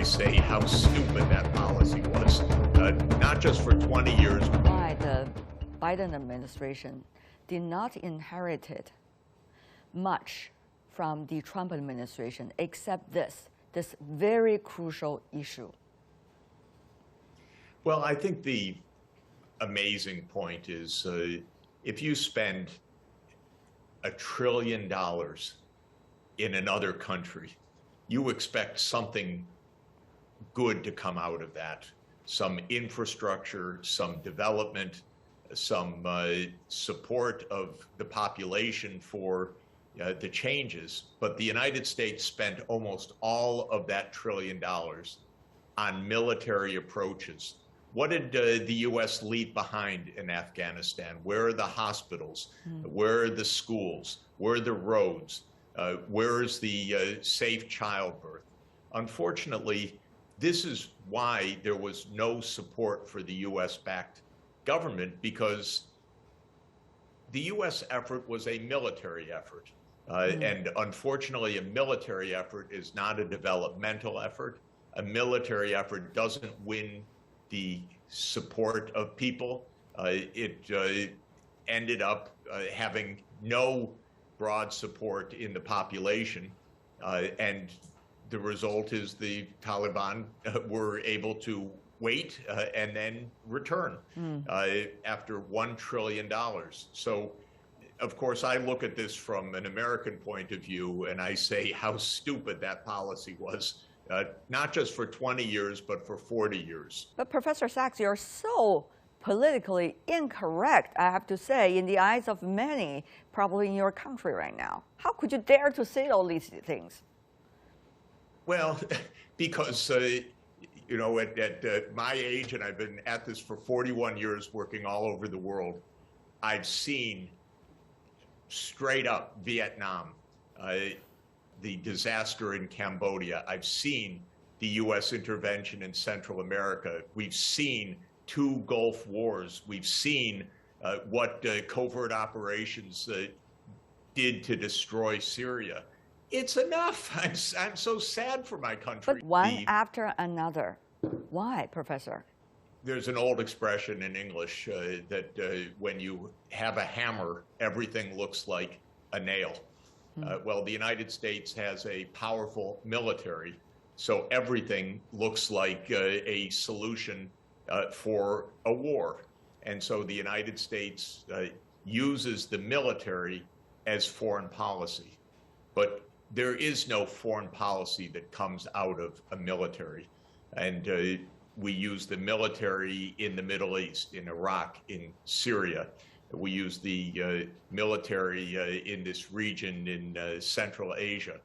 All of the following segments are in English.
say how stupid that policy was, not just for 20 years. Why the Biden administration did not inherit much from the Trump administration except this very crucial issue? Well, I think the amazing point is if you spend $1 trillion in another country, you expect something good to come out of that, some infrastructure, some development, some support of the population for the changes. But the United States spent almost all of that $1 trillion on military approaches. What did the U.S. leave behind in Afghanistan? Where are the hospitals? Where are the schools? Where are the roads? Where is the safe childbirth? Unfortunately, this is why there was no support for the U.S.-backed government, because the U.S. effort was a military effort. And unfortunately, a military effort is not a developmental effort. A military effort doesn't win the support of people. It ended up having no broad support in the population. And the result is the Taliban were able to wait and then return after $1 trillion. So, of course, I look at this from an American point of view, and I say how stupid that policy was, not just for 20 years, but for 40 years. But Professor Sachs, you're so politically incorrect, I have to say, in the eyes of many, probably in your country right now. How could you dare to say all these things? Well, because, you know, at my age, and I've been at this for 41 years working all over the world, I've seen straight up Vietnam, the disaster in Cambodia. I've seen the U.S. intervention in Central America. We've seen 2 Gulf wars. We've seen what covert operations did to destroy Syria. It's enough. I'm so sad for my country. But one after another. Why, Professor? There's an old expression in English that when you have a hammer, everything looks like a nail. Well, the United States has a powerful military, so everything looks like a solution for a war. And so the United States uses the military as foreign policy. But there is no foreign policy that comes out of a military. And we use the military in the Middle East, in Iraq, in Syria. We use the military in this region in Central Asia.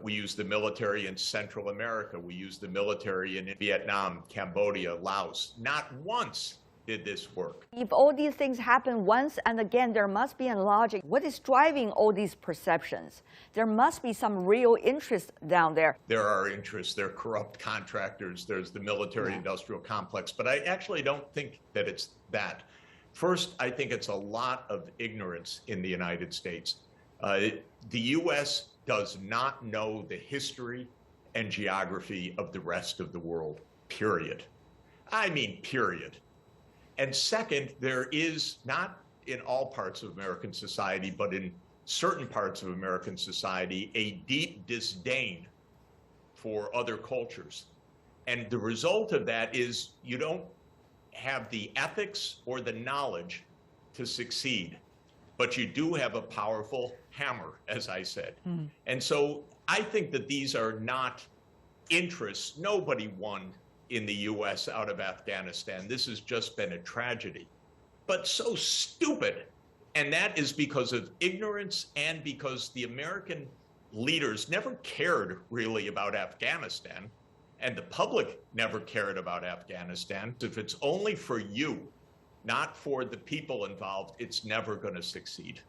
We use the military in Central America. We use the military in Vietnam, Cambodia, Laos. Not once did this work. If all these things happen once and again, there must be a logic. What is driving all these perceptions? There must be some real interest down there. There are interests. There are corrupt contractors. There's the military-industrial complex. But I actually don't think that it's that. First, I think it's a lot of ignorance in the United States. The U.S. does not know the history and geography of the rest of the world, period. I mean, period. And second, there is, not in all parts of American society, but in certain parts of American society, a deep disdain for other cultures. And the result of that is you don't have the ethics or the knowledge to succeed, but you do have a powerful hammer, as I said. And so I think that these are not interests. Nobody won in the U.S. out of Afghanistan. This has just been a tragedy, but so stupid. And that is because of ignorance and because the American leaders never cared really about Afghanistan, and the public never cared about Afghanistan. If it's only for you, not for the people involved, it's never going to succeed.